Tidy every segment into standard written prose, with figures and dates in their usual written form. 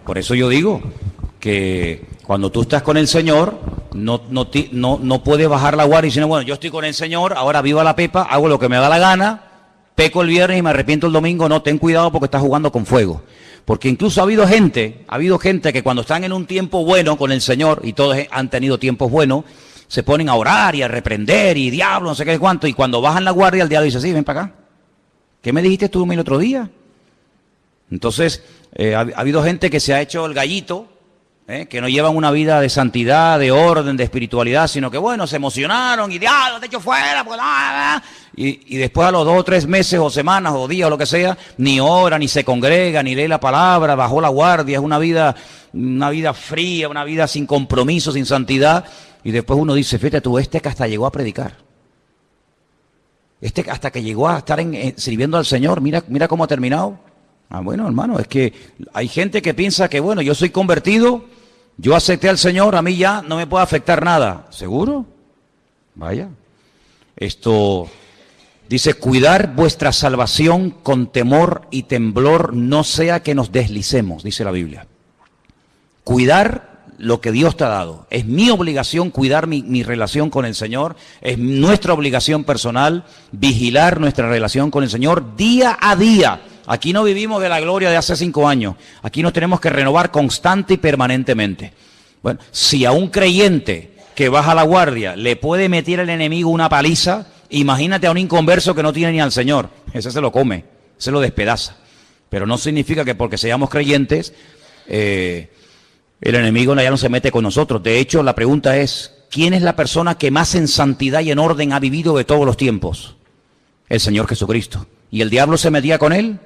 Por eso yo digo que cuando tú estás con el Señor, no puedes bajar la guardia diciendo, bueno, yo estoy con el Señor, ahora viva la pepa, hago lo que me da la gana, peco el viernes y me arrepiento el domingo. No, ten cuidado porque estás jugando con fuego. Porque incluso ha habido gente que cuando están en un tiempo bueno con el Señor, y todos han tenido tiempos buenos, se ponen a orar y a reprender y diablo, no sé qué cuánto, y cuando bajan la guardia el diablo dice, sí, ven para acá. ¿Qué me dijiste tú el otro día? Entonces, ha habido gente que se ha hecho el gallito, que no llevan una vida de santidad, de orden, de espiritualidad, sino que bueno, se emocionaron y diablo, te echo fuera, pues, y después a los 2 o 3 meses o semanas o días o lo que sea, ni ora, ni se congrega, ni lee la palabra, bajó la guardia, es una vida fría, una vida sin compromiso, sin santidad, y después uno dice, fíjate tú, que hasta llegó a predicar, hasta que llegó a estar sirviendo al Señor, mira cómo ha terminado. Bueno, hermano, es que hay gente que piensa que, bueno, yo soy convertido, yo acepté al Señor, a mí ya no me puede afectar nada. ¿Seguro? Vaya. Esto dice, cuidar vuestra salvación con temor y temblor, no sea que nos deslicemos, dice la Biblia. Cuidar lo que Dios te ha dado. Es mi obligación cuidar mi relación con el Señor, es nuestra obligación personal vigilar nuestra relación con el Señor día a día. Aquí no vivimos de la gloria de hace 5 años. Aquí nos tenemos que renovar constante y permanentemente. Bueno, si a un creyente que baja la guardia le puede meter el enemigo una paliza, imagínate a un inconverso que no tiene ni al Señor. Ese se lo come, se lo despedaza. Pero no significa que porque seamos creyentes, el enemigo ya no se mete con nosotros. De hecho, la pregunta es, ¿quién es la persona que más en santidad y en orden ha vivido de todos los tiempos? El Señor Jesucristo. ¿Y el diablo se metía con él?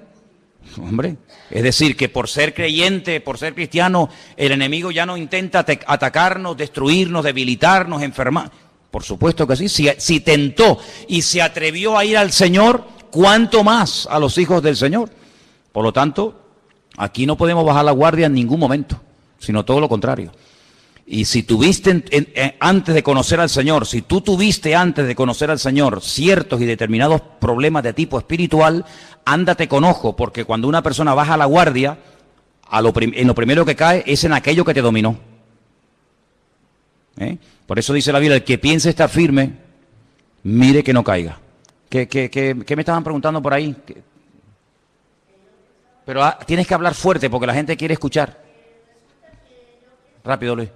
Hombre, es decir, que por ser creyente, por ser cristiano, el enemigo ya no intenta atacarnos, destruirnos, debilitarnos, enfermar. Por supuesto que sí. Si tentó y se atrevió a ir al Señor, ¿cuánto más a los hijos del Señor? Por lo tanto, aquí no podemos bajar la guardia en ningún momento, sino todo lo contrario. Y si tuviste antes de conocer al Señor, si tú tuviste antes de conocer al Señor ciertos y determinados problemas de tipo espiritual, ándate con ojo, porque cuando una persona baja la guardia, en lo primero que cae es en aquello que te dominó. Por eso dice la Biblia, el que piense estar firme, mire que no caiga. ¿Qué me estaban preguntando por ahí? Pero tienes que hablar fuerte porque la gente quiere escuchar. Rápido, Luis.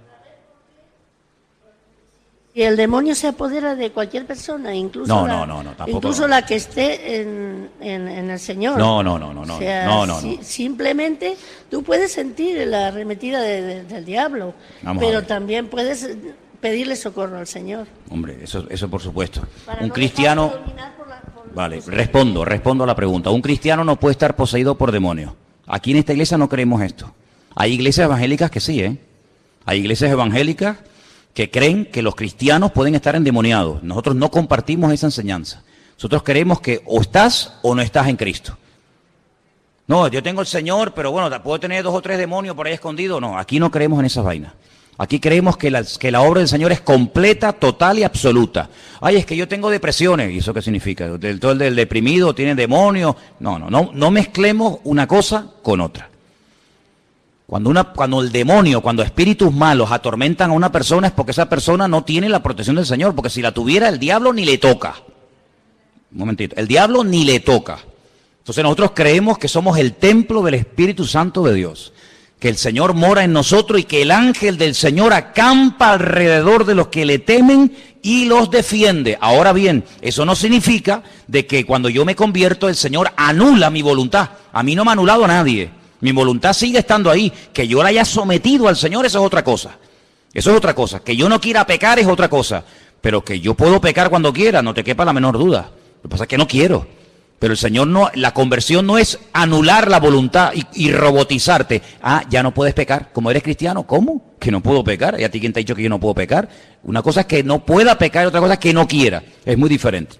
Y el demonio se apodera de cualquier persona, incluso tampoco. Incluso la que esté en el Señor. No. O sea, simplemente tú puedes sentir la arremetida del diablo, pero también puedes pedirle socorro al Señor. Hombre, eso por supuesto. Para un no cristiano. Vale, respondo a la pregunta. Un cristiano no puede estar poseído por demonios. Aquí en esta iglesia no creemos esto. Hay iglesias evangélicas que sí, Hay iglesias evangélicas que creen que los cristianos pueden estar endemoniados. Nosotros no compartimos esa enseñanza. Nosotros creemos que o estás o no estás en Cristo. No, yo tengo el Señor, pero bueno, puedo tener 2 o 3 demonios por ahí escondidos. No, aquí no creemos en esas vainas. Aquí creemos que la obra del Señor es completa, total y absoluta. Ay, es que yo tengo depresiones. ¿Y eso qué significa? Todo el del deprimido tiene demonios. No mezclemos una cosa con otra. Cuando el demonio, cuando espíritus malos atormentan a una persona es porque esa persona no tiene la protección del Señor, porque si la tuviera el diablo ni le toca. Un momentito, el diablo ni le toca. Entonces nosotros creemos que somos el templo del Espíritu Santo de Dios, que el Señor mora en nosotros y que el ángel del Señor acampa alrededor de los que le temen y los defiende. Ahora bien, eso no significa de que cuando yo me convierto el Señor anula mi voluntad. A mí no me ha anulado a nadie. Mi voluntad sigue estando ahí. Que yo la haya sometido al Señor, eso es otra cosa. Eso es otra cosa. Que yo no quiera pecar es otra cosa. Pero que yo puedo pecar cuando quiera, no te quepa la menor duda. Lo que pasa es que no quiero. Pero el Señor no, la conversión no es anular la voluntad y robotizarte. Ya no puedes pecar. Como eres cristiano, ¿cómo? Que no puedo pecar. ¿Y a ti quién te ha dicho que yo no puedo pecar? Una cosa es que no pueda pecar y otra cosa es que no quiera. Es muy diferente.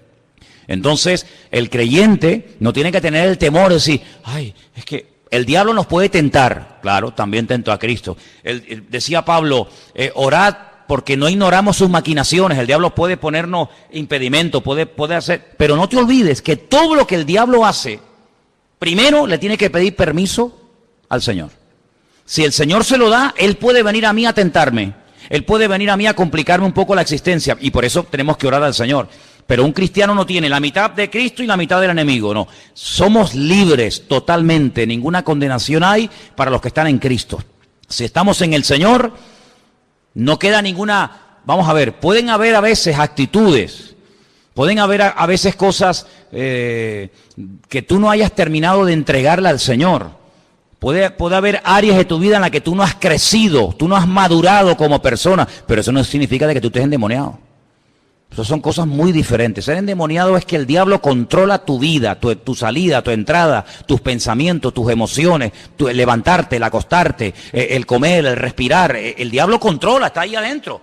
Entonces, el creyente no tiene que tener el temor de decir, ay, es que el diablo nos puede tentar. Claro, también tentó a Cristo. Decía Pablo, orad porque no ignoramos sus maquinaciones. El diablo puede ponernos impedimento, puede hacer. Pero no te olvides que todo lo que el diablo hace, primero le tiene que pedir permiso al Señor. Si el Señor se lo da, Él puede venir a mí a tentarme. Él puede venir a mí a complicarme un poco la existencia. Y por eso tenemos que orar al Señor. Pero un cristiano no tiene la mitad de Cristo y la mitad del enemigo. No, somos libres totalmente. Ninguna condenación hay para los que están en Cristo. Si estamos en el Señor, no queda ninguna... Vamos a ver, pueden haber a veces actitudes, pueden haber a veces cosas que tú no hayas terminado de entregarle al Señor. Puede haber áreas de tu vida en las que tú no has crecido, tú no has madurado como persona, pero eso no significa de que tú estés endemoniado. Esas son cosas muy diferentes. Ser endemoniado es que el diablo controla tu vida, tu salida, tu entrada, tus pensamientos, tus emociones, el levantarte, el acostarte, el comer, el respirar. El diablo controla, está ahí adentro.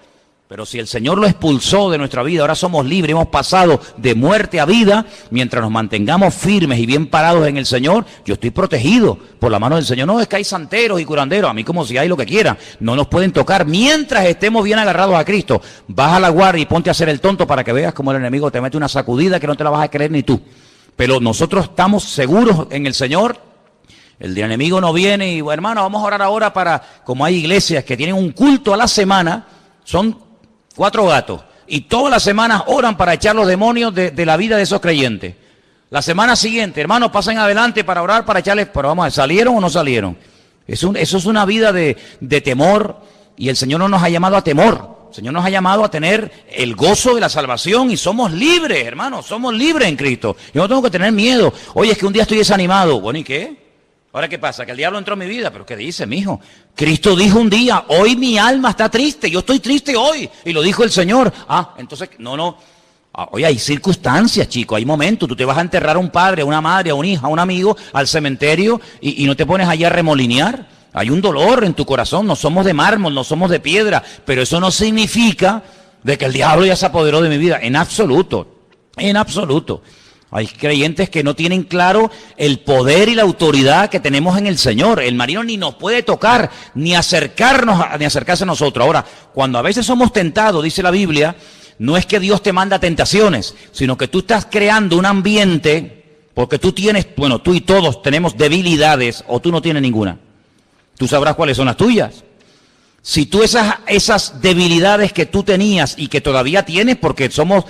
Pero si el Señor lo expulsó de nuestra vida, ahora somos libres, hemos pasado de muerte a vida, mientras nos mantengamos firmes y bien parados en el Señor, yo estoy protegido por la mano del Señor. No es que hay santeros y curanderos, a mí como si hay lo que quieran, no nos pueden tocar mientras estemos bien agarrados a Cristo. Baja la guardia y ponte a hacer el tonto para que veas cómo el enemigo te mete una sacudida que no te la vas a creer ni tú. Pero nosotros estamos seguros en el Señor. El enemigo no viene y, bueno, hermano, vamos a orar ahora para, como hay iglesias que tienen un culto a la semana, son 4 gatos, y todas las semanas oran para echar los demonios de la vida de esos creyentes. La semana siguiente, hermanos, pasen adelante para orar, para echarles, pero vamos a ver, ¿salieron o no salieron? Eso es una vida de temor, y el Señor no nos ha llamado a temor. El Señor nos ha llamado a tener el gozo de la salvación, y somos libres, hermanos, somos libres en Cristo. Yo no tengo que tener miedo. Oye, es que un día estoy desanimado. Bueno, ¿y qué? ¿Ahora qué pasa? Que el diablo entró en mi vida. ¿Pero qué dice, mijo? Cristo dijo un día, hoy mi alma está triste, yo estoy triste hoy. Y lo dijo el Señor. Entonces, no. Oye, hay circunstancias, chicos, hay momentos. Tú te vas a enterrar a un padre, a una madre, a una hija, a un amigo, al cementerio, y no te pones allá a remolinear. Hay un dolor en tu corazón, no somos de mármol, no somos de piedra, pero eso no significa de que el diablo ya se apoderó de mi vida, en absoluto, en absoluto. Hay creyentes que no tienen claro el poder y la autoridad que tenemos en el Señor. El maligno ni nos puede tocar, ni acercarse a nosotros. Ahora, cuando a veces somos tentados, dice la Biblia, no es que Dios te manda tentaciones, sino que tú estás creando un ambiente, porque tú y todos tenemos debilidades, o tú no tienes ninguna. Tú sabrás cuáles son las tuyas. Si tú esas debilidades que tú tenías y que todavía tienes, porque somos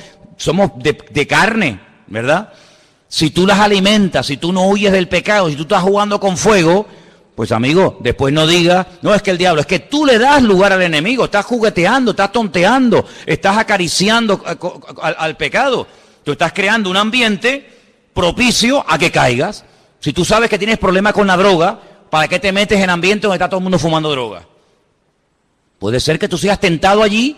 de carne, ¿verdad? Si tú las alimentas, si tú no huyes del pecado, si tú estás jugando con fuego, pues amigo, después no digas, no es que el diablo, es que tú le das lugar al enemigo, estás jugueteando, estás tonteando, estás acariciando al pecado. Tú estás creando un ambiente propicio a que caigas. Si tú sabes que tienes problemas con la droga, ¿para qué te metes en ambiente donde está todo el mundo fumando droga? Puede ser que tú seas tentado allí.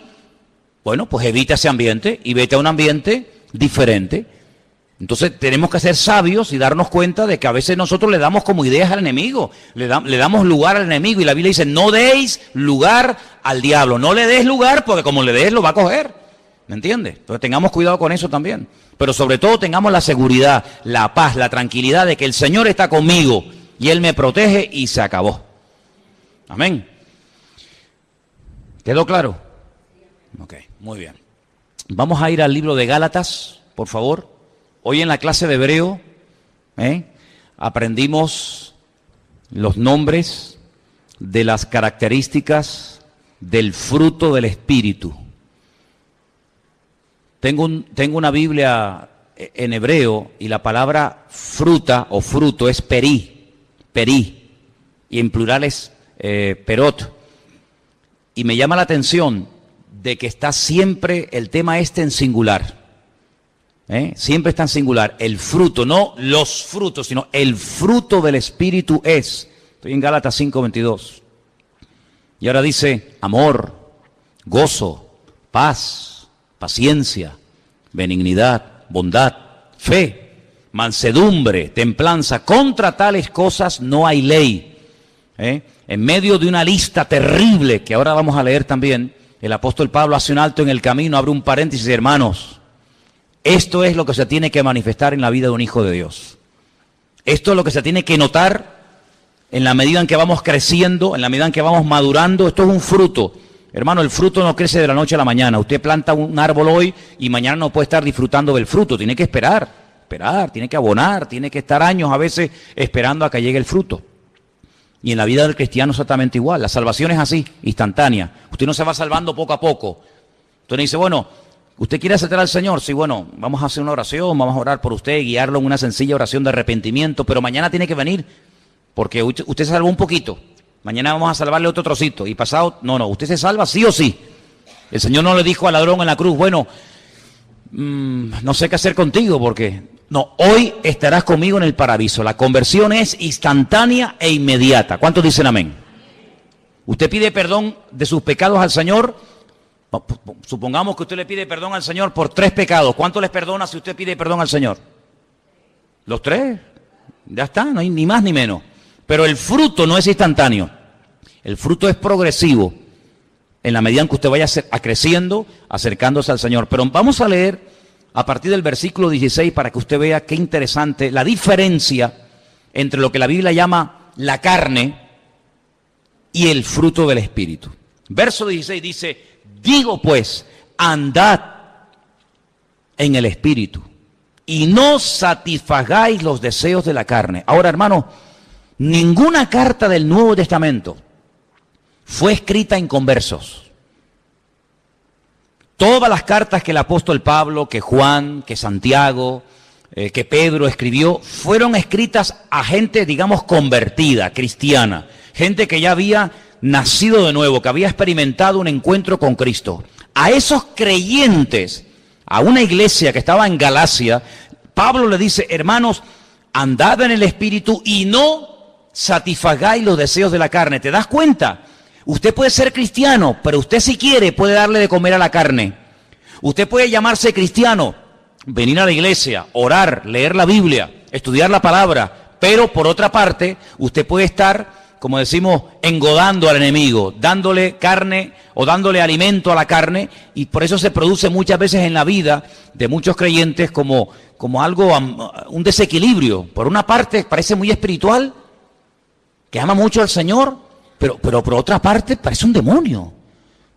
Bueno, pues evita ese ambiente y vete a un ambiente diferente. Entonces tenemos que ser sabios y darnos cuenta de que a veces nosotros le damos como ideas al enemigo, le damos lugar al enemigo, y la Biblia dice, no deis lugar al diablo, no le des lugar porque como le des lo va a coger, ¿me entiendes? Entonces tengamos cuidado con eso también, pero sobre todo tengamos la seguridad, la paz, la tranquilidad de que el Señor está conmigo y Él me protege y se acabó. Amén. ¿Quedó claro? Ok, muy bien. Vamos a ir al libro de Gálatas, por favor. Hoy en la clase de hebreo aprendimos los nombres de las características del fruto del Espíritu. Tengo una Biblia en hebreo y la palabra fruta o fruto es peri, y en plural es perot. Y me llama la atención de que está siempre el tema en singular. Siempre está en singular. El fruto, no los frutos, sino el fruto del Espíritu es. Estoy en Gálatas 5:22. Y ahora dice amor, gozo, paz, paciencia, benignidad, bondad, fe, mansedumbre, templanza. Contra tales cosas no hay ley. En medio de una lista terrible que ahora vamos a leer también, el apóstol Pablo hace un alto en el camino, abre un paréntesis, hermanos. Esto es lo que se tiene que manifestar en la vida de un hijo de Dios. Esto es lo que se tiene que notar en la medida en que vamos creciendo, en la medida en que vamos madurando. Esto es un fruto. Hermano, el fruto no crece de la noche a la mañana. Usted planta un árbol hoy y mañana no puede estar disfrutando del fruto. Tiene que esperar, tiene que abonar, tiene que estar años a veces esperando a que llegue el fruto. Y en la vida del cristiano exactamente igual. La salvación es así, instantánea. Usted no se va salvando poco a poco. Usted dice, bueno, ¿usted quiere aceptar al Señor? Sí, bueno, vamos a hacer una oración, vamos a orar por usted, guiarlo en una sencilla oración de arrepentimiento, pero mañana tiene que venir, porque usted se salvó un poquito. Mañana vamos a salvarle otro trocito. Y pasado, no, usted se salva sí o sí. El Señor no le dijo al ladrón en la cruz, bueno, no sé qué hacer contigo, porque... No, hoy estarás conmigo en el paraíso. La conversión es instantánea e inmediata. ¿Cuántos dicen amén? Usted pide perdón de sus pecados al Señor. Supongamos que usted le pide perdón al Señor por 3 pecados. ¿Cuánto les perdona si usted pide perdón al Señor? ¿Los 3? Ya está, no hay ni más ni menos. Pero el fruto no es instantáneo. El fruto es progresivo. En la medida en que usted vaya creciendo, acercándose al Señor. Pero vamos a leer a partir del versículo 16 para que usted vea qué interesante la diferencia entre lo que la Biblia llama la carne y el fruto del Espíritu. Verso 16 dice, digo pues, andad en el Espíritu y no satisfagáis los deseos de la carne. Ahora, hermano, ninguna carta del Nuevo Testamento fue escrita en conversos. Todas las cartas que el apóstol Pablo, que Juan, que Santiago, que Pedro escribió, fueron escritas a gente, digamos, convertida, cristiana. Gente que ya había nacido de nuevo, que había experimentado un encuentro con Cristo. A esos creyentes, a una iglesia que estaba en Galacia, Pablo le dice, hermanos, andad en el Espíritu y no satisfagáis los deseos de la carne. ¿Te das cuenta? Usted puede ser cristiano, pero usted si quiere puede darle de comer a la carne. Usted puede llamarse cristiano, venir a la iglesia, orar, leer la Biblia, estudiar la palabra, pero por otra parte, usted puede estar, como decimos, engodando al enemigo, dándole carne o dándole alimento a la carne, y por eso se produce muchas veces en la vida de muchos creyentes como algo, un desequilibrio. Por una parte parece muy espiritual, que ama mucho al Señor, pero por otra parte parece un demonio.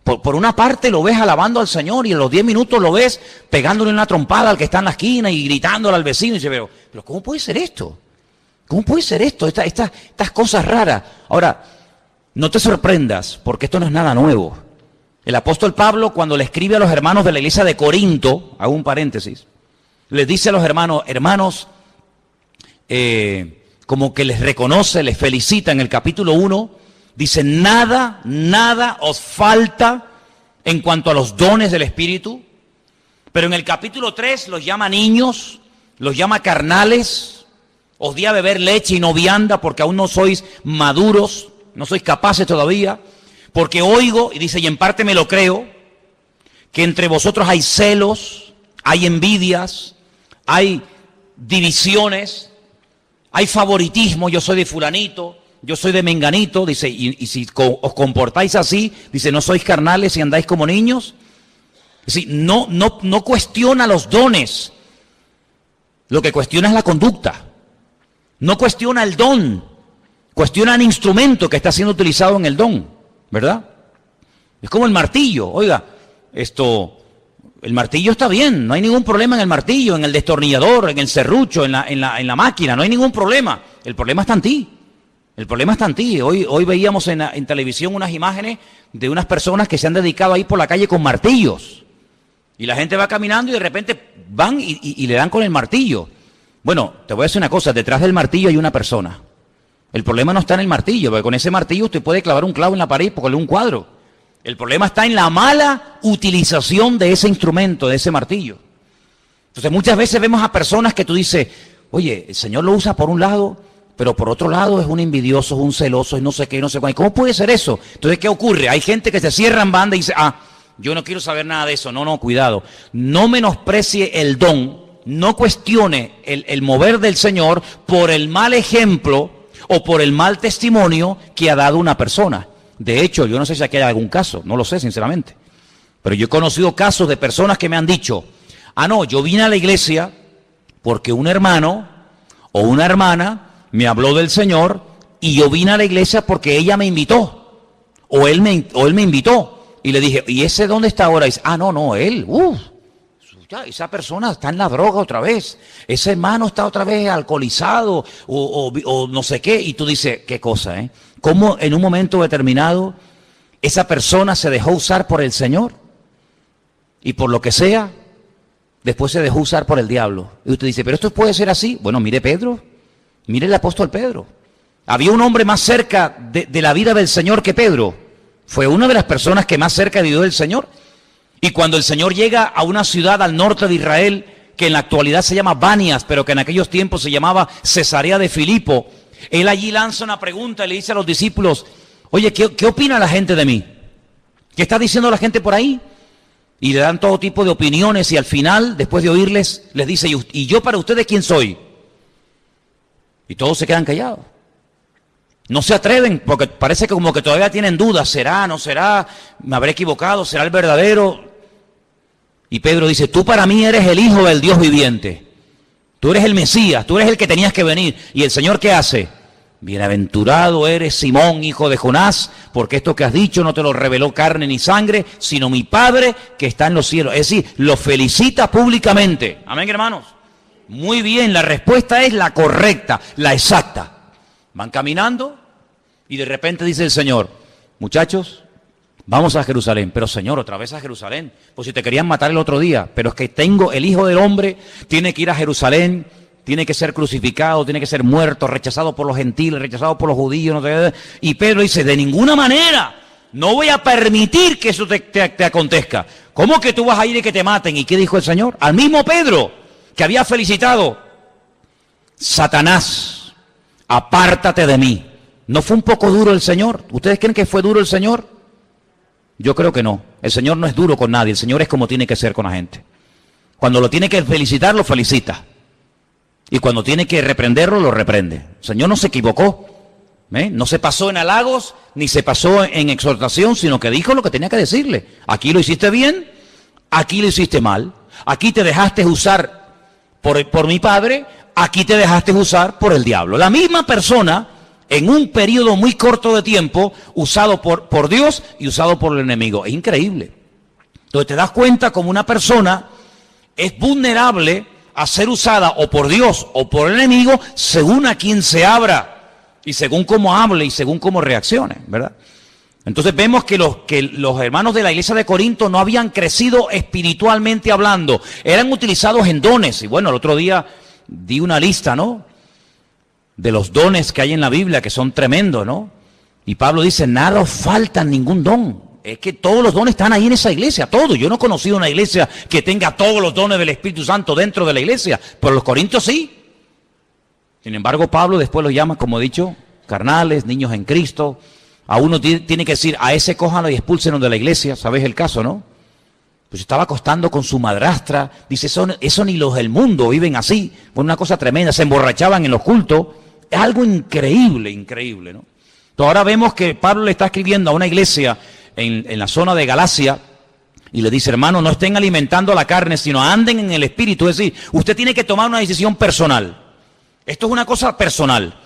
Por una parte lo ves alabando al Señor y en los 10 minutos lo ves pegándole una trompada al que está en la esquina y gritándole al vecino. Y dice, pero ¿cómo puede ser esto? ¿Cómo puede ser esto? Estas cosas raras. Ahora, no te sorprendas, porque esto no es nada nuevo. El apóstol Pablo, cuando le escribe a los hermanos de la iglesia de Corinto, hago un paréntesis, les dice a los hermanos, como que les reconoce, les felicita en el capítulo 1, dice, nada os falta en cuanto a los dones del Espíritu, pero en el capítulo 3 los llama niños, los llama carnales, os di a beber leche y no vianda porque aún no sois maduros, no sois capaces todavía, porque oigo, y dice, y en parte me lo creo, que entre vosotros hay celos, hay envidias, hay divisiones, hay favoritismo, yo soy de fulanito, yo soy de menganito, dice, y si os comportáis así, dice, no sois carnales y andáis como niños. Es decir, no cuestiona los dones, lo que cuestiona es la conducta. No cuestiona el don, cuestiona el instrumento que está siendo utilizado en el don, ¿verdad? Es como el martillo, oiga, el martillo está bien, no hay ningún problema en el martillo, en el destornillador, en el serrucho, en la máquina, no hay ningún problema. El problema está en ti. El problema está en ti. Hoy veíamos en televisión unas imágenes de unas personas que se han dedicado a ir por la calle con martillos. Y la gente va caminando y de repente van y le dan con el martillo. Bueno, te voy a decir una cosa, detrás del martillo hay una persona. El problema no está en el martillo, porque con ese martillo usted puede clavar un clavo en la pared y ponerle un cuadro. El problema está en la mala utilización de ese instrumento, de ese martillo. Entonces muchas veces vemos a personas que tú dices, oye, el Señor lo usa por un lado, pero por otro lado es un envidioso, es un celoso, y no sé qué, no sé cuál. ¿Cómo puede ser eso? Entonces, ¿qué ocurre? Hay gente que se cierra en banda y dice, yo no quiero saber nada de eso. No, cuidado. No menosprecie el don, no cuestione el mover del Señor por el mal ejemplo o por el mal testimonio que ha dado una persona. De hecho, yo no sé si aquí hay algún caso, no lo sé sinceramente, pero yo he conocido casos de personas que me han dicho, no, yo vine a la iglesia porque un hermano o una hermana me habló del Señor y yo vine a la iglesia porque ella me invitó o él me invitó y le dije, ¿y ese dónde está ahora? Y dice, no, él, ya, esa persona está en la droga otra vez, ese hermano está otra vez alcoholizado o no sé qué, y tú dices, qué cosa, cómo en un momento determinado esa persona se dejó usar por el Señor y por lo que sea, después se dejó usar por el diablo. Y usted dice, ¿pero esto puede ser así? Bueno, mire Pedro, mire el apóstol Pedro. Había un hombre más cerca de la vida del Señor que Pedro. Fue una de las personas que más cerca vivió del Señor. Y cuando el Señor llega a una ciudad al norte de Israel, que en la actualidad se llama Banias, pero que en aquellos tiempos se llamaba Cesarea de Filipo, él allí lanza una pregunta y le dice a los discípulos, oye, ¿qué opina la gente de mí? ¿Qué está diciendo la gente por ahí? Y le dan todo tipo de opiniones y al final, después de oírles, les dice, ¿y yo para ustedes quién soy? Y todos se quedan callados. No se atreven porque parece que como que todavía tienen dudas, ¿será, no será? ¿Me habré equivocado? ¿Será el verdadero? Y Pedro dice, tú para mí eres el Hijo del Dios viviente. Tú eres el Mesías, tú eres el que tenías que venir. ¿Y el Señor qué hace? Bienaventurado eres Simón, hijo de Jonás, porque esto que has dicho no te lo reveló carne ni sangre, sino mi Padre que está en los cielos. Es decir, lo felicita públicamente. Amén, hermanos. Muy bien, la respuesta es la correcta, la exacta. Van caminando y de repente dice el Señor, muchachos, vamos a Jerusalén. Pero Señor, otra vez a Jerusalén. Pues si te querían matar el otro día, pero es que el Hijo del Hombre tiene que ir a Jerusalén, tiene que ser crucificado, tiene que ser muerto, rechazado por los gentiles, rechazado por los judíos. No sé. Y Pedro dice, de ninguna manera, no voy a permitir que eso te acontezca. ¿Cómo que tú vas a ir y que te maten? ¿Y qué dijo el Señor? Al mismo Pedro, que había felicitado, Satanás, apártate de mí. ¿No fue un poco duro el Señor? ¿Ustedes creen que fue duro el Señor? Yo creo que no. El Señor no es duro con nadie. El Señor es como tiene que ser con la gente. Cuando lo tiene que felicitar, lo felicita. Y cuando tiene que reprenderlo, lo reprende. El Señor no se equivocó. No se pasó en halagos, ni se pasó en exhortación, sino que dijo lo que tenía que decirle. Aquí lo hiciste bien, aquí lo hiciste mal. Aquí te dejaste usar por mi Padre, aquí te dejaste usar por el diablo. La misma persona, en un periodo muy corto de tiempo, usado por Dios y usado por el enemigo. Es increíble. Entonces te das cuenta como una persona es vulnerable a ser usada o por Dios o por el enemigo según a quien se abra y según cómo hable y según cómo reaccione, ¿verdad? Entonces vemos que los hermanos de la iglesia de Corinto no habían crecido espiritualmente hablando, eran utilizados en dones. Y bueno, el otro día di una lista, ¿no?, de los dones que hay en la Biblia, que son tremendos, ¿no? Y Pablo dice, nada os falta ningún don. Es que todos los dones están ahí en esa iglesia, todos. Yo no he conocido una iglesia que tenga todos los dones del Espíritu Santo dentro de la iglesia, pero los corintios sí. Sin embargo, Pablo después los llama, como he dicho, carnales, niños en Cristo. A uno tiene que decir, a ese cójanlo y expúlsenos de la iglesia. ¿Sabes el caso, no? Pues estaba acostando con su madrastra. Dice, eso ni los del mundo viven así. Fue una cosa tremenda. Se emborrachaban en los cultos. Es algo increíble, increíble, ¿no? Entonces ahora vemos que Pablo le está escribiendo a una iglesia en la zona de Galacia y le dice, hermano, no estén alimentando la carne, sino anden en el Espíritu. Es decir, usted tiene que tomar una decisión personal. Esto es una cosa personal.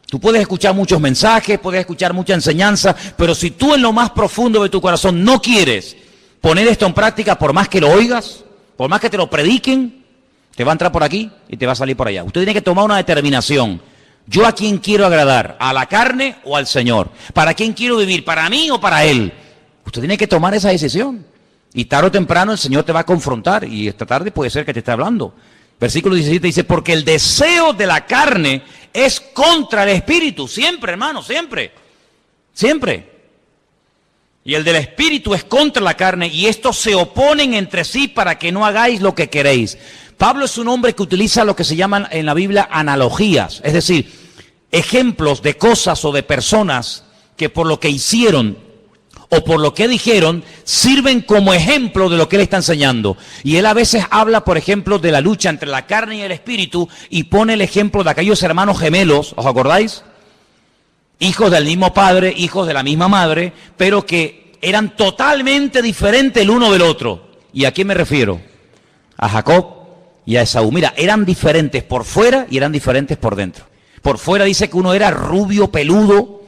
Tú puedes escuchar muchos mensajes, puedes escuchar mucha enseñanza, pero si tú en lo más profundo de tu corazón no quieres poner esto en práctica, por más que lo oigas, por más que te lo prediquen, te va a entrar por aquí y te va a salir por allá. Usted tiene que tomar una determinación. ¿Yo a quién quiero agradar? ¿A la carne o al Señor? ¿Para quién quiero vivir? ¿Para mí o para Él? Usted tiene que tomar esa decisión. Y tarde o temprano el Señor te va a confrontar. Y esta tarde puede ser que te esté hablando. Versículo 17 dice, porque el deseo de la carne es contra el Espíritu. Siempre, hermano, siempre. Siempre. Y el del Espíritu es contra la carne. Y estos se oponen entre sí para que no hagáis lo que queréis. Pablo es un hombre que utiliza lo que se llaman en la Biblia analogías, es decir, ejemplos de cosas o de personas que por lo que hicieron o por lo que dijeron sirven como ejemplo de lo que él está enseñando. Y él a veces habla, por ejemplo, de la lucha entre la carne y el espíritu y pone el ejemplo de aquellos hermanos gemelos, ¿os acordáis? Hijos del mismo padre, hijos de la misma madre, pero que eran totalmente diferentes el uno del otro. ¿Y a quién me refiero? A Jacob y a Esaú. Mira, eran diferentes por fuera y eran diferentes por dentro. Por fuera dice que uno era rubio, peludo,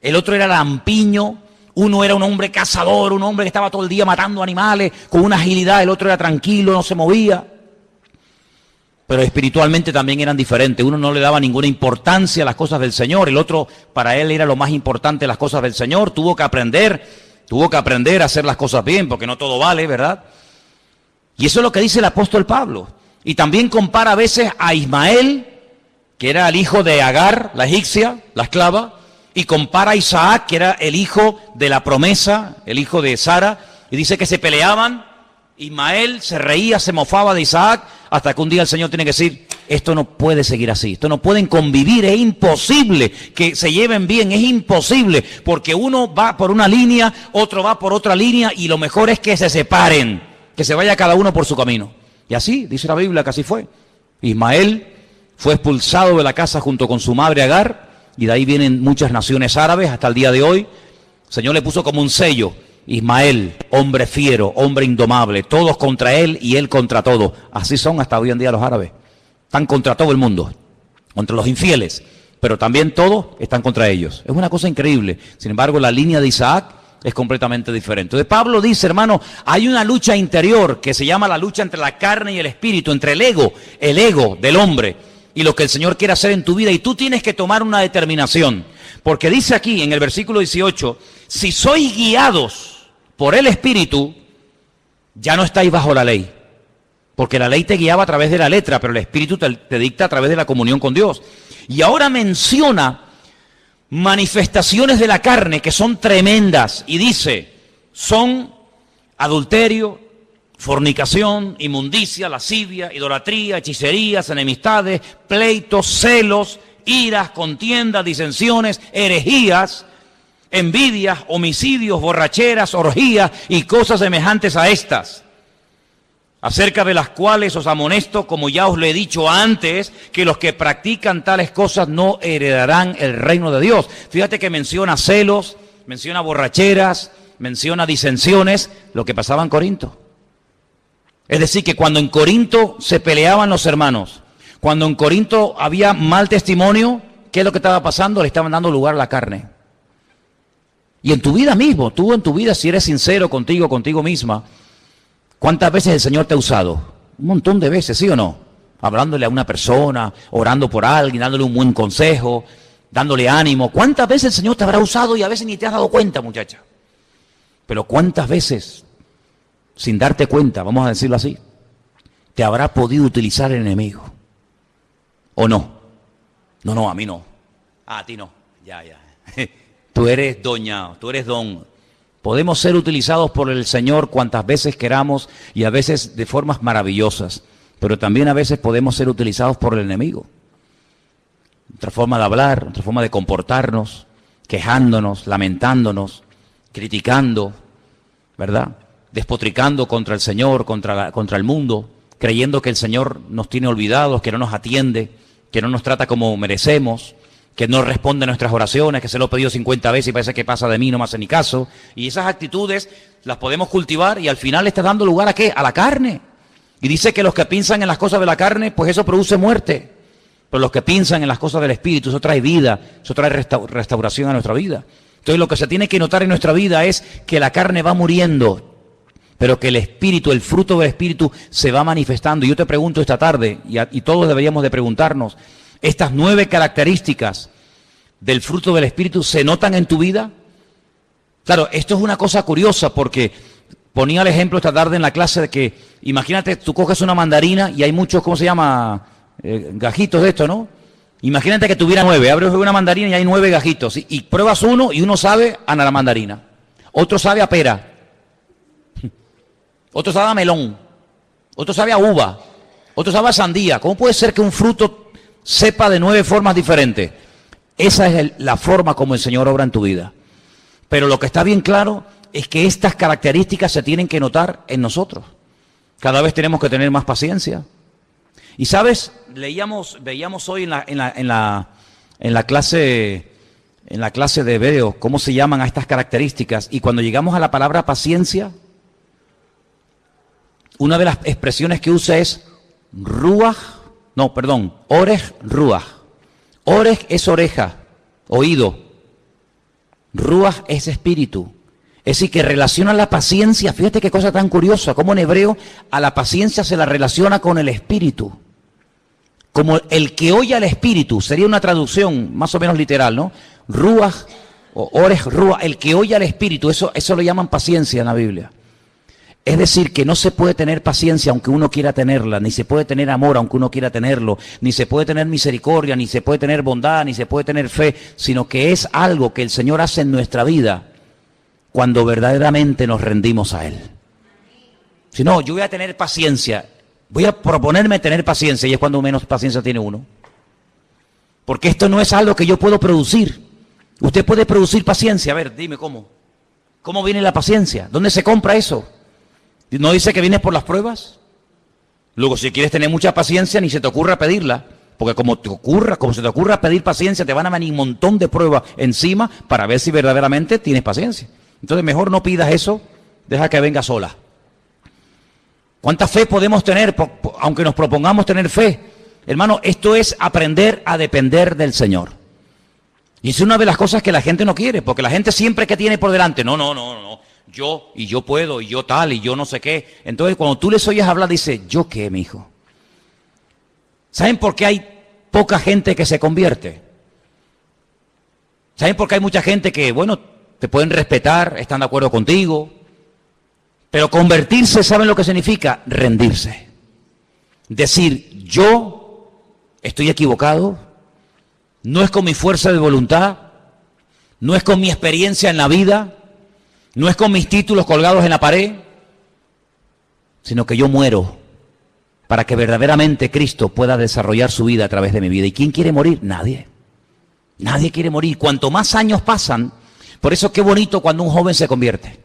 el otro era lampiño, uno era un hombre cazador, un hombre que estaba todo el día matando animales con una agilidad, el otro era tranquilo, no se movía. pero espiritualmente también eran diferentes. Uno no le daba ninguna importancia a las cosas del Señor, el otro para él era lo más importante las cosas del Señor. Tuvo que aprender a hacer las cosas bien, porque no todo vale, ¿verdad? Y eso es lo que dice el apóstol Pablo. Y también compara a veces a Ismael, que era el hijo de Agar, la egipcia, la esclava, y compara a Isaac, que era el hijo de la promesa, el hijo de Sara, y dice que se peleaban. Ismael se reía, se mofaba de Isaac, hasta que un día el Señor tiene que decir, esto no puede seguir así, esto no pueden convivir, es imposible que se lleven bien, es imposible, porque uno va por una línea, otro va por otra línea, y lo mejor es que se separen, que se vaya cada uno por su camino. Y así, dice la Biblia, que así fue. Ismael fue expulsado de la casa junto con su madre Agar, y de ahí vienen muchas naciones árabes hasta el día de hoy. El Señor le puso como un sello, Ismael, hombre fiero, hombre indomable, todos contra él y él contra todos. Así son hasta hoy en día los árabes. Están contra todo el mundo, contra los infieles, pero también todos están contra ellos. Es una cosa increíble. Sin embargo, la línea de Isaac es completamente diferente. Entonces Pablo dice, hermano, hay una lucha interior que se llama la lucha entre la carne y el espíritu, entre el ego del hombre y lo que el Señor quiere hacer en tu vida. Y tú tienes que tomar una determinación. Porque dice aquí en el versículo 18, si sois guiados por el Espíritu, ya no estáis bajo la ley. Porque la ley te guiaba a través de la letra, pero el Espíritu te dicta a través de la comunión con Dios. Y ahora menciona manifestaciones de la carne que son tremendas. Y dice, son adulterio, fornicación, inmundicia, lascivia, idolatría, hechicerías, enemistades, pleitos, celos, iras, contiendas, disensiones, herejías, envidias, homicidios, borracheras, orgías y cosas semejantes a estas, acerca de las cuales os amonesto, como ya os lo he dicho antes, que los que practican tales cosas no heredarán el reino de Dios. Fíjate que menciona celos, menciona borracheras, menciona disensiones, lo que pasaba en Corinto. Es decir, que cuando en Corinto se peleaban los hermanos, cuando en Corinto había mal testimonio, ¿qué es lo que estaba pasando? Le estaban dando lugar a la carne. Y en tu vida mismo, tú en tu vida, si eres sincero contigo misma, ¿cuántas veces el Señor te ha usado? Un montón de veces, ¿sí o no? Hablándole a una persona, orando por alguien, dándole un buen consejo, dándole ánimo. ¿Cuántas veces el Señor te habrá usado y a veces ni te has dado cuenta, muchacha? Pero ¿cuántas veces, sin darte cuenta, vamos a decirlo así, te habrá podido utilizar el enemigo? ¿O no? No, a mí no. A ti no. Ya. Tú eres doña, tú eres don. Podemos ser utilizados por el Señor cuantas veces queramos y a veces de formas maravillosas, pero también a veces podemos ser utilizados por el enemigo. Otra forma de hablar, otra forma de comportarnos, quejándonos, lamentándonos, criticando, ¿verdad? Despotricando contra el Señor, contra el mundo, creyendo que el Señor nos tiene olvidados, que no nos atiende, que no nos trata como merecemos, que no responde a nuestras oraciones, que se lo he pedido 50 veces y parece que pasa de mí, no me hace ni caso. Y esas actitudes las podemos cultivar y al final le está dando lugar ¿a qué? A la carne. Y dice que los que piensan en las cosas de la carne, pues eso produce muerte. Pero los que piensan en las cosas del Espíritu, eso trae vida, eso trae restauración a nuestra vida. Entonces lo que se tiene que notar en nuestra vida es que la carne va muriendo, pero que el Espíritu, el fruto del Espíritu se va manifestando. Y yo te pregunto esta tarde, y todos deberíamos de preguntarnos, ¿estas 9 características del fruto del Espíritu se notan en tu vida? Claro, esto es una cosa curiosa porque ponía el ejemplo esta tarde en la clase de que, imagínate, tú coges una mandarina y hay muchos, ¿cómo se llama? Gajitos de esto, ¿no? Imagínate que tuviera 9, abres una mandarina y hay 9 gajitos, y pruebas uno y uno sabe a la mandarina, otro sabe a pera, otro sabe a melón, otro sabe a uva, otro sabe a sandía. ¿Cómo puede ser que un fruto sepa de 9 formas diferentes? Esa es la forma como el Señor obra en tu vida. Pero lo que está bien claro es que estas características se tienen que notar en nosotros. Cada vez tenemos que tener más paciencia. Y sabes, veíamos hoy en la clase de hebreo cómo se llaman a estas características. Y cuando llegamos a la palabra paciencia, una de las expresiones que usa es Orej Ruach. Orej es oreja, oído. Ruach es espíritu. Es decir, que relaciona la paciencia. Fíjate qué cosa tan curiosa, cómo en hebreo a la paciencia se la relaciona con el espíritu. como el que oye al Espíritu, sería una traducción más o menos literal, ¿no? Ruach, o Ores Ruach, el que oye al Espíritu, eso lo llaman paciencia en la Biblia. Es decir, que no se puede tener paciencia aunque uno quiera tenerla, ni se puede tener amor aunque uno quiera tenerlo, ni se puede tener misericordia, ni se puede tener bondad, ni se puede tener fe, sino que es algo que el Señor hace en nuestra vida cuando verdaderamente nos rendimos a Él. Si no, yo voy a tener paciencia, voy a proponerme tener paciencia, y es cuando menos paciencia tiene uno. Porque esto no es algo que yo puedo producir. Usted puede producir paciencia. A ver, dime cómo. ¿Cómo viene la paciencia? ¿Dónde se compra eso? ¿No dice que viene por las pruebas? Luego, si quieres tener mucha paciencia, ni se te ocurra pedirla. Porque como se te ocurra pedir paciencia, te van a venir un montón de pruebas encima para ver si verdaderamente tienes paciencia. Entonces, mejor no pidas eso, deja que venga sola. ¿Cuánta fe podemos tener, aunque nos propongamos tener fe? Hermano, esto es aprender a depender del Señor. Y es una de las cosas que la gente no quiere, porque la gente siempre que tiene por delante, no, yo puedo, y yo tal, y yo no sé qué. Entonces, cuando tú les oyes hablar, dice, ¿yo qué, mi hijo? ¿Saben por qué hay poca gente que se convierte? ¿Saben por qué hay mucha gente que, bueno, te pueden respetar, están de acuerdo contigo? Pero convertirse, ¿saben lo que significa? Rendirse. Decir, yo estoy equivocado, no es con mi fuerza de voluntad, no es con mi experiencia en la vida, no es con mis títulos colgados en la pared, sino que yo muero para que verdaderamente Cristo pueda desarrollar su vida a través de mi vida. ¿Y quién quiere morir? Nadie. Nadie quiere morir. Cuanto más años pasan, por eso qué bonito cuando un joven se convierte.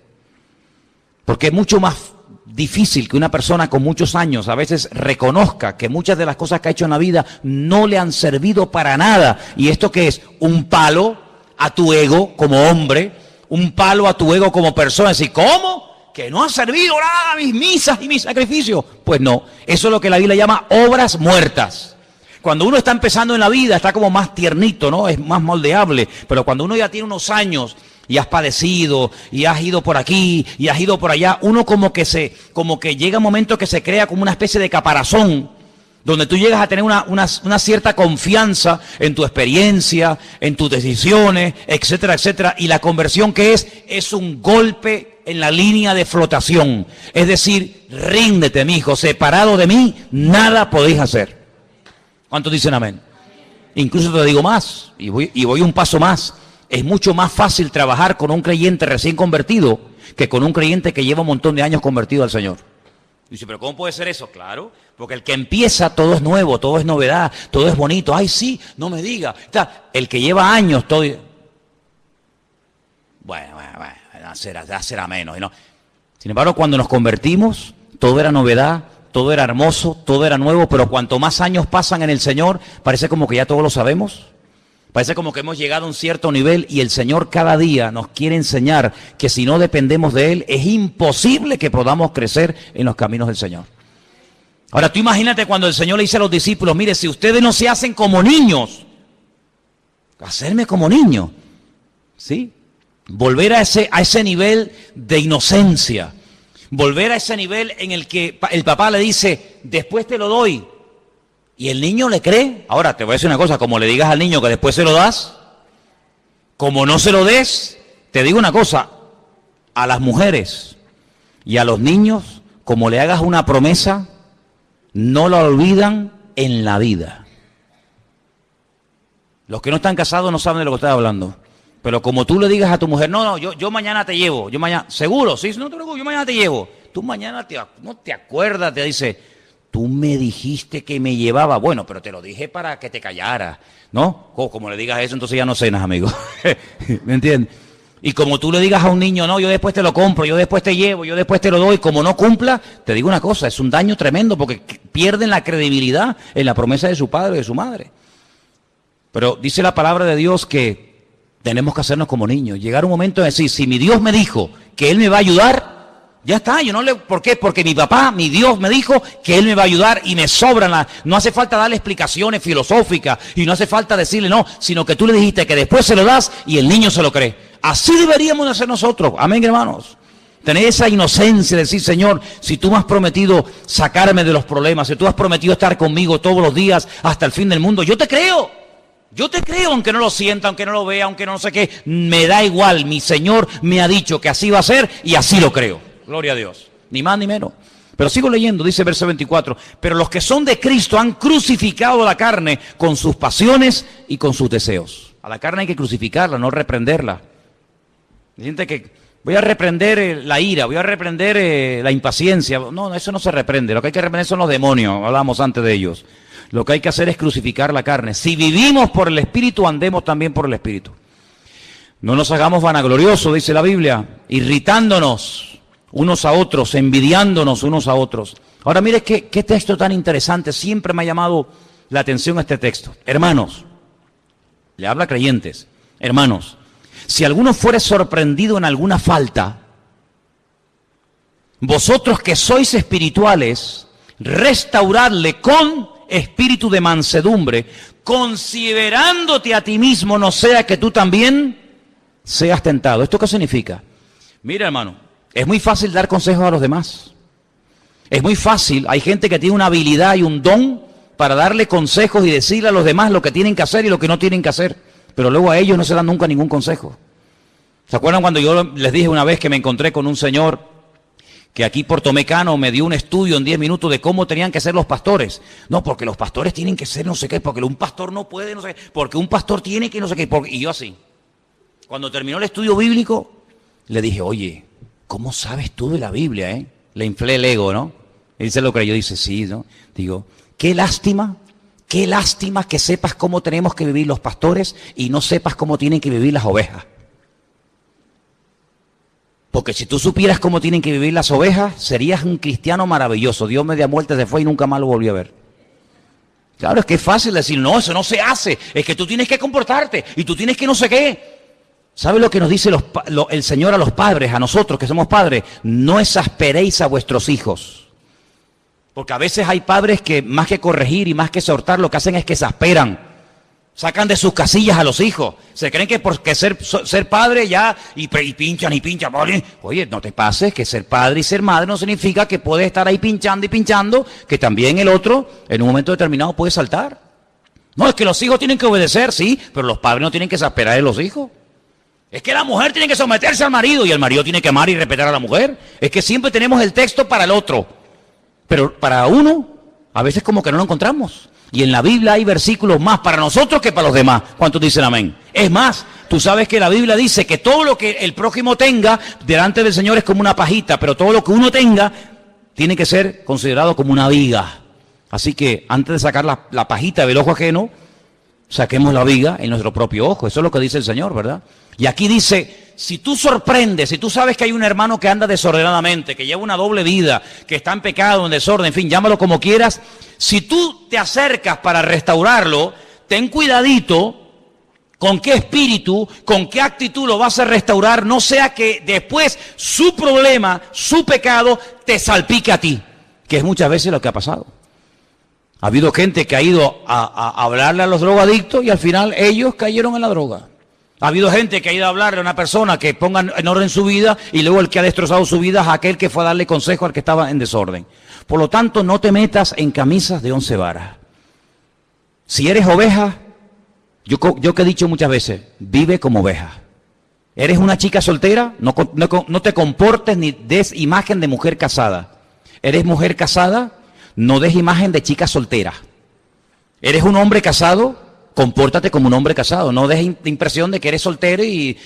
Porque es mucho más difícil que una persona con muchos años a veces reconozca que muchas de las cosas que ha hecho en la vida no le han servido para nada. ¿Y esto qué es? Un palo a tu ego como hombre, un palo a tu ego como persona. Decir, ¿cómo? ¿Que no ha servido nada a mis misas y mis sacrificios? Pues no, eso es lo que la Biblia llama obras muertas. Cuando uno está empezando en la vida está como más tiernito, ¿no? Es más moldeable, pero cuando uno ya tiene unos años y has padecido, y has ido por aquí, y has ido por allá, uno como que llega un momento que se crea como una especie de caparazón, donde tú llegas a tener una cierta confianza en tu experiencia, en tus decisiones, etcétera, etcétera, y la conversión que es un golpe en la línea de flotación, es decir, ríndete, mi hijo, separado de mí, nada podéis hacer. ¿Cuántos dicen amén? Incluso te digo más, y voy un paso más. Es mucho más fácil trabajar con un creyente recién convertido que con un creyente que lleva un montón de años convertido al Señor. Dice, ¿pero cómo puede ser eso? Claro, porque el que empieza todo es nuevo, todo es novedad, todo es bonito. Ay, sí, no me diga. El que lleva años, todo... Bueno, ya será menos. ¿no? Sin embargo, cuando nos convertimos, todo era novedad, todo era hermoso, todo era nuevo, pero cuanto más años pasan en el Señor, parece como que ya todo lo sabemos. Parece como que hemos llegado a un cierto nivel y el Señor cada día nos quiere enseñar que si no dependemos de Él, es imposible que podamos crecer en los caminos del Señor. Ahora tú imagínate cuando el Señor le dice a los discípulos, mire, si ustedes no se hacen como niños, hacerme como niño, ¿sí? Volver a ese nivel de inocencia, volver a ese nivel en el que el papá le dice, después te lo doy. Y el niño le cree. Ahora, te voy a decir una cosa, como le digas al niño que después se lo das, como no se lo des, te digo una cosa, a las mujeres y a los niños, como le hagas una promesa, no la olvidan en la vida. Los que no están casados no saben de lo que estoy hablando. Pero como tú le digas a tu mujer, no, yo mañana te llevo, yo mañana, seguro, sí, no te preocupes, yo mañana te llevo. Tú mañana no te acuerdas, te dice... Tú me dijiste que me llevaba, bueno, pero te lo dije para que te callaras, ¿no? Como le digas eso, entonces ya no cenas, amigo. ¿Me entiendes? Y como tú le digas a un niño, no, yo después te lo compro, yo después te llevo, yo después te lo doy, como no cumpla, te digo una cosa, es un daño tremendo porque pierden la credibilidad en la promesa de su padre o de su madre. Pero dice la palabra de Dios que tenemos que hacernos como niños, llegar un momento de decir, si mi Dios me dijo que Él me va a ayudar, ya está, ¿por qué? Porque mi papá, mi Dios me dijo que Él me va a ayudar y me sobran no hace falta darle explicaciones filosóficas y no hace falta decirle no, sino que tú le dijiste que después se lo das y el niño se lo cree. Así deberíamos de hacer nosotros, amén, hermanos. Tener esa inocencia de decir, Señor, si tú me has prometido sacarme de los problemas, si tú has prometido estar conmigo todos los días hasta el fin del mundo, yo te creo. Yo te creo, aunque no lo sienta, aunque no lo vea, aunque no sé qué, me da igual. Mi Señor me ha dicho que así va a ser y así lo creo. Gloria a Dios. Ni más ni menos. Pero sigo leyendo, dice verso 24. Pero los que son de Cristo han crucificado la carne con sus pasiones y con sus deseos. A la carne hay que crucificarla, no reprenderla. Siente que voy a reprender la ira, voy a reprender la impaciencia. No, eso no se reprende. Lo que hay que reprender son los demonios. Hablábamos antes de ellos. Lo que hay que hacer es crucificar la carne. Si vivimos por el Espíritu, andemos también por el Espíritu. No nos hagamos vanagloriosos, dice la Biblia, irritándonos unos a otros, envidiándonos unos a otros. Ahora mire qué texto tan interesante. Siempre me ha llamado la atención este texto. Hermanos, le habla a creyentes. Hermanos, si alguno fuere sorprendido en alguna falta, vosotros que sois espirituales, restauradle con espíritu de mansedumbre, considerándote a ti mismo, no sea que tú también seas tentado. ¿Esto qué significa? Mira, hermano, es muy fácil dar consejos a los demás. Es muy fácil, hay gente que tiene una habilidad y un don para darle consejos y decirle a los demás lo que tienen que hacer y lo que no tienen que hacer, pero luego a ellos no se dan nunca ningún consejo. ¿Se acuerdan cuando yo les dije una vez que me encontré con un señor que aquí por Tomecano me dio un estudio en 10 minutos de cómo tenían que ser los pastores? No, porque los pastores tienen que ser no sé qué, porque un pastor no puede no sé qué, porque un pastor tiene que no sé qué. Y yo así, cuando terminó el estudio bíblico, le dije, oye, ¿cómo sabes tú de la Biblia, Le inflé el ego, ¿no? Él se lo creyó, dice, sí, ¿no? Digo, qué lástima que sepas cómo tenemos que vivir los pastores y no sepas cómo tienen que vivir las ovejas. Porque si tú supieras cómo tienen que vivir las ovejas, serías un cristiano maravilloso. Dios media muerte se fue y nunca más lo volvió a ver. Claro, es que es fácil decir, no, eso no se hace. Es que tú tienes que comportarte y tú tienes que no sé qué. ¿Sabe lo que nos dice el Señor a los padres, a nosotros que somos padres? No exasperéis a vuestros hijos. Porque a veces hay padres que más que corregir y más que exhortar, lo que hacen es que exasperan. Sacan de sus casillas a los hijos. Se creen que porque ser padre ya, y pinchan y pinchan. Oye, no te pases, que ser padre y ser madre no significa que puedes estar ahí pinchando y pinchando, que también el otro en un momento determinado puede saltar. No, es que los hijos tienen que obedecer, sí, pero los padres no tienen que exasperar a los hijos. Es que la mujer tiene que someterse al marido y el marido tiene que amar y respetar a la mujer. Es que siempre tenemos el texto para el otro, pero para uno a veces como que no lo encontramos. Y en la Biblia hay versículos más para nosotros que para los demás. ¿Cuántos dicen amén? Es más, tú sabes que la Biblia dice que todo lo que el prójimo tenga delante del Señor es como una pajita, pero todo lo que uno tenga tiene que ser considerado como una viga. Así que antes de sacar la pajita del ojo ajeno, saquemos la viga en nuestro propio ojo. Eso es lo que dice el Señor, ¿verdad? Y aquí dice, si tú sorprendes, si tú sabes que hay un hermano que anda desordenadamente, que lleva una doble vida, que está en pecado, en desorden, en fin, llámalo como quieras, si tú te acercas para restaurarlo, ten cuidadito con qué espíritu, con qué actitud lo vas a restaurar, no sea que después su problema, su pecado, te salpique a ti, que es muchas veces lo que ha pasado. Ha habido gente que ha ido a hablarle a los drogadictos y al final ellos cayeron en la droga. Ha habido gente que ha ido a hablarle a una persona que ponga en orden su vida y luego el que ha destrozado su vida es aquel que fue a darle consejo al que estaba en desorden. Por lo tanto, no te metas en camisas de 11 varas. Si eres oveja, yo que he dicho muchas veces, vive como oveja. ¿Eres una chica soltera? No te comportes ni des imagen de mujer casada. ¿Eres mujer casada? No des imagen de chica soltera. ¿Eres un hombre casado? Compórtate como un hombre casado. No des impresión de que eres soltero y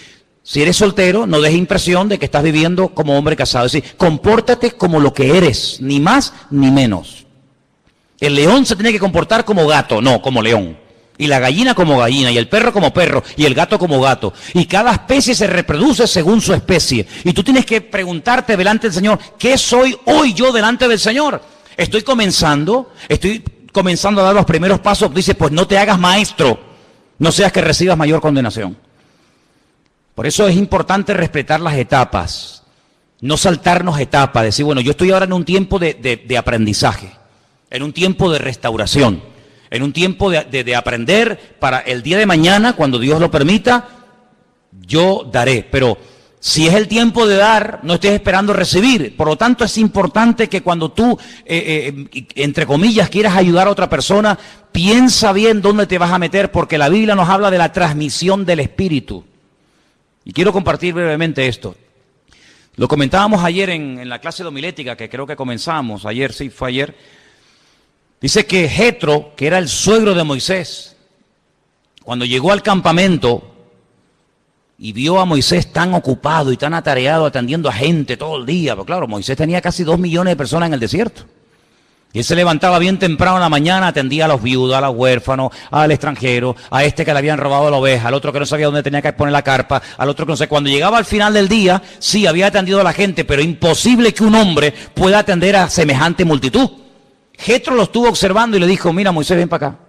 si eres soltero, no des impresión de que estás viviendo como hombre casado. Es decir, compórtate como lo que eres, ni más ni menos. El león se tiene que comportar como gato, no como león. Y la gallina como gallina, y el perro como perro, y el gato como gato. Y cada especie se reproduce según su especie. Y tú tienes que preguntarte delante del Señor, ¿qué soy hoy yo delante del Señor? Estoy comenzando a dar los primeros pasos. Dice, pues no te hagas maestro, no seas que recibas mayor condenación. Por eso es importante respetar las etapas, no saltarnos etapas, decir, bueno, yo estoy ahora en un tiempo de aprendizaje, en un tiempo de restauración, en un tiempo de aprender para el día de mañana, cuando Dios lo permita, yo daré. Pero Si es el tiempo de dar, no estés esperando recibir. Por lo tanto, es importante que cuando tú, entre comillas, quieras ayudar a otra persona, piensa bien dónde te vas a meter, porque la Biblia nos habla de la transmisión del Espíritu. Y quiero compartir brevemente esto. Lo comentábamos ayer en la clase de homilética, que creo que comenzamos, ayer, sí, fue ayer. Dice que Jetro, que era el suegro de Moisés, cuando llegó al campamento y vio a Moisés tan ocupado y tan atareado atendiendo a gente todo el día, porque claro, Moisés tenía casi 2 millones de personas en el desierto. Y él se levantaba bien temprano en la mañana, atendía a los viudos, a los huérfanos, al extranjero, a este que le habían robado la oveja, al otro que no sabía dónde tenía que poner la carpa, al otro que no sé. Cuando llegaba al final del día, sí, había atendido a la gente, pero imposible que un hombre pueda atender a semejante multitud. Jetro lo estuvo observando y le dijo, mira Moisés, ven para acá.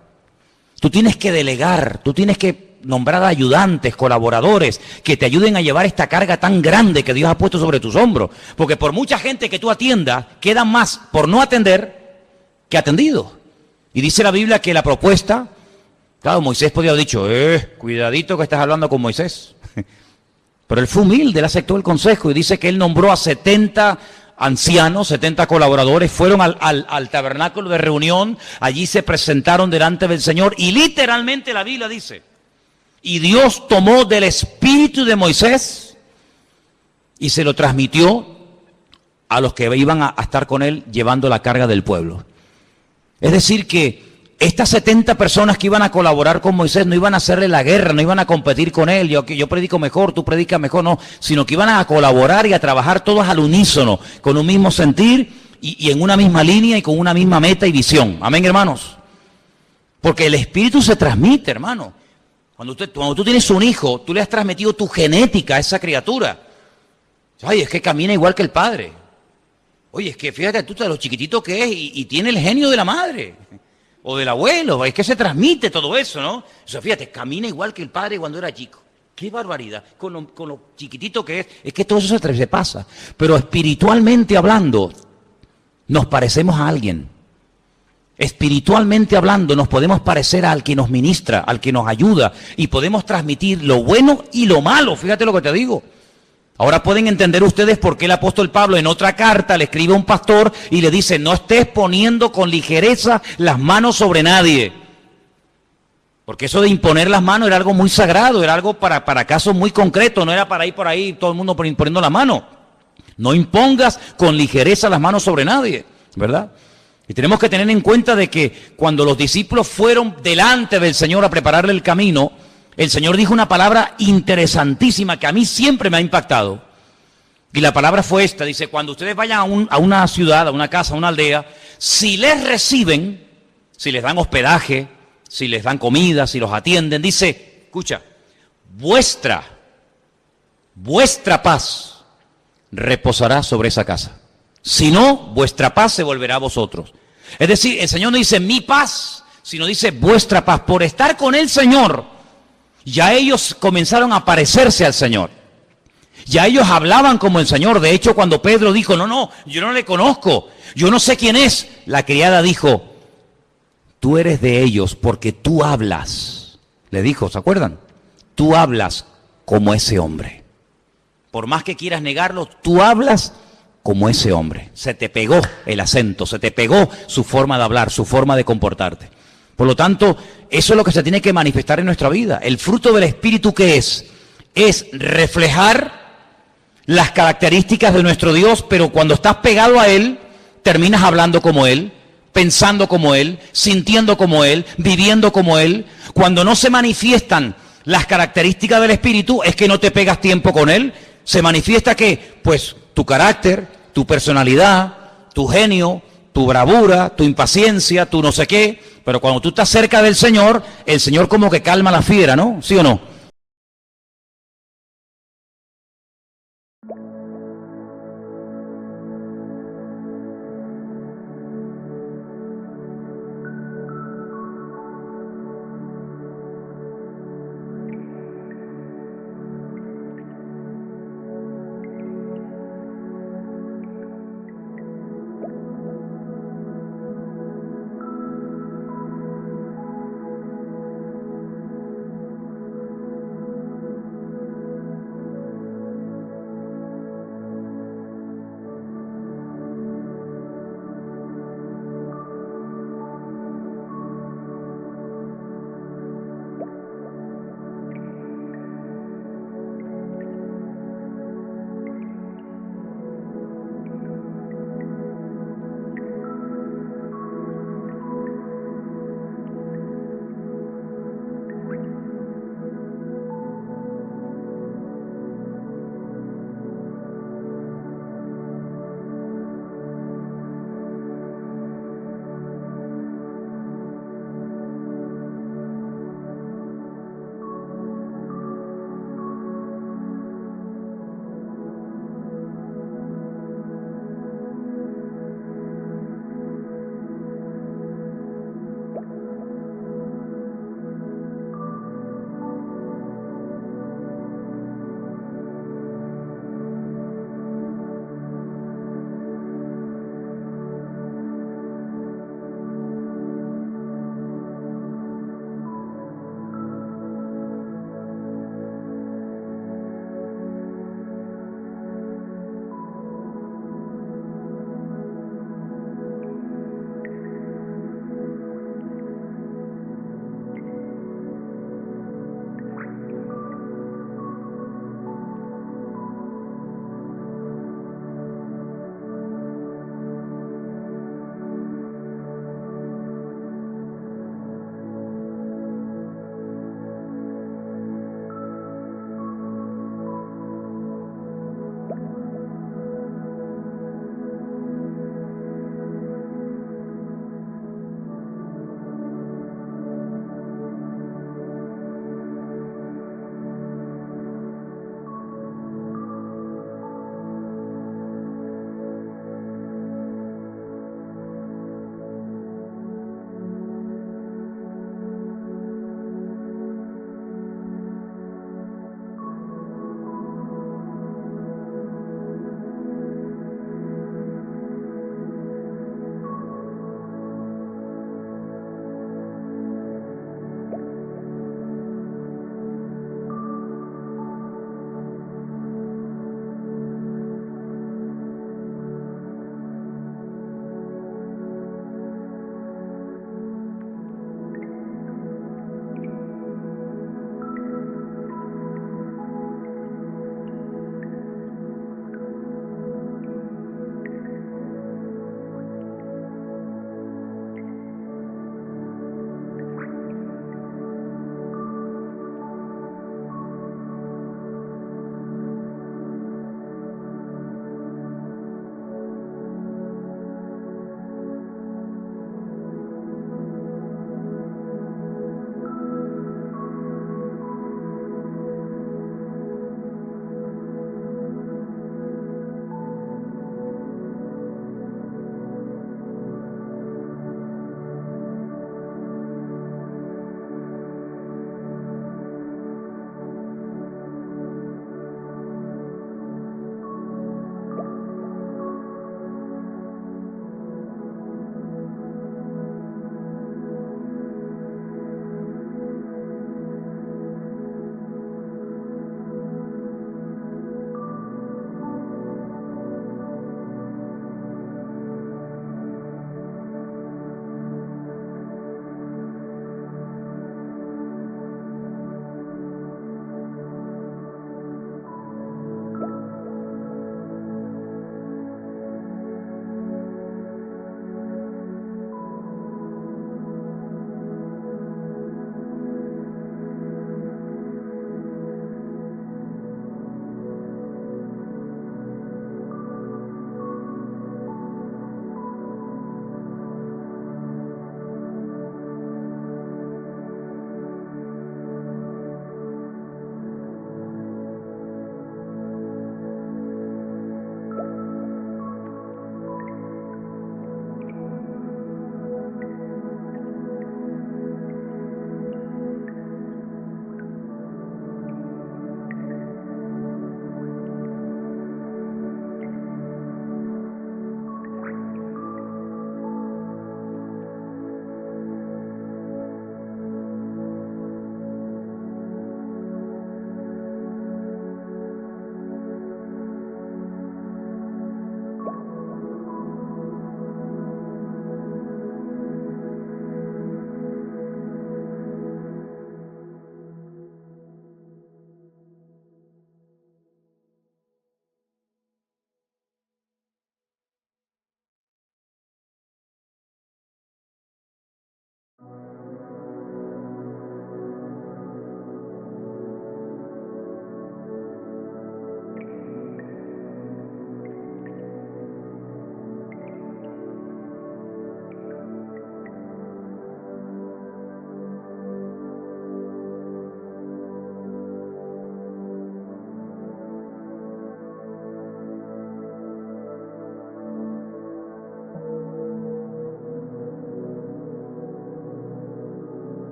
Tú tienes que delegar, tú tienes que nombrar ayudantes, colaboradores, que te ayuden a llevar esta carga tan grande que Dios ha puesto sobre tus hombros. Porque por mucha gente que tú atiendas, queda más por no atender que atendido. Y dice la Biblia que la propuesta, claro, Moisés podía haber dicho, cuidadito que estás hablando con Moisés. Pero él fue humilde, él aceptó el consejo y dice que él nombró a 70 ancianos, 70 colaboradores, fueron al tabernáculo de reunión, allí se presentaron delante del Señor y literalmente la Biblia dice, y Dios tomó del espíritu de Moisés y se lo transmitió a los que iban a estar con él llevando la carga del pueblo. Es decir que estas 70 personas que iban a colaborar con Moisés no iban a hacerle la guerra, no iban a competir con él, yo predico mejor, tú predicas mejor, no, sino que iban a colaborar y a trabajar todos al unísono, con un mismo sentir y en una misma línea y con una misma meta y visión. Amén, hermanos. Porque el espíritu se transmite, hermano. Cuando tú tienes un hijo, tú le has transmitido tu genética a esa criatura. Ay, es que camina igual que el padre. Oye, es que fíjate tú de lo chiquitito que es y tiene el genio de la madre o del abuelo. Es que se transmite todo eso, ¿no? O sea, fíjate, camina igual que el padre cuando era chico. ¡Qué barbaridad! Con lo chiquitito que es que todo eso se pasa. Pero espiritualmente hablando, nos parecemos a alguien. Espiritualmente hablando, nos podemos parecer al que nos ministra, al que nos ayuda, y podemos transmitir lo bueno y lo malo. Fíjate lo que te digo. Ahora pueden entender ustedes por qué el apóstol Pablo en otra carta le escribe a un pastor y le dice, no estés poniendo con ligereza las manos sobre nadie. Porque eso de imponer las manos era algo muy sagrado, era algo para casos muy concretos, no era para ir por ahí todo el mundo imponiendo la mano. No impongas con ligereza las manos sobre nadie, ¿verdad? Y tenemos que tener en cuenta de que cuando los discípulos fueron delante del Señor a prepararle el camino, el Señor dijo una palabra interesantísima que a mí siempre me ha impactado. Y la palabra fue esta, dice, cuando ustedes vayan a una ciudad, a una casa, a una aldea, si les reciben, si les dan hospedaje, si les dan comida, si los atienden, dice, escucha, vuestra paz reposará sobre esa casa. Si no, vuestra paz se volverá a vosotros. Es decir, el Señor no dice mi paz, sino dice vuestra paz. Por estar con el Señor, ya ellos comenzaron a parecerse al Señor. Ya ellos hablaban como el Señor. De hecho, cuando Pedro dijo, no, yo no le conozco, yo no sé quién es, la criada dijo, tú eres de ellos porque tú hablas. Le dijo, ¿se acuerdan? Tú hablas como ese hombre. Por más que quieras negarlo, tú hablas como ese hombre. Se te pegó el acento, se te pegó su forma de hablar, su forma de comportarte. Por lo tanto, eso es lo que se tiene que manifestar en nuestra vida. El fruto del Espíritu, ¿qué es? Es reflejar las características de nuestro Dios, pero cuando estás pegado a Él, terminas hablando como Él, pensando como Él, sintiendo como Él, viviendo como Él. Cuando no se manifiestan las características del Espíritu, es que no te pegas tiempo con Él. Se manifiesta que, pues, tu carácter, tu personalidad, tu genio, tu bravura, tu impaciencia, tu no sé qué. Pero cuando tú estás cerca del Señor, el Señor como que calma la fiera, ¿no? ¿Sí o no?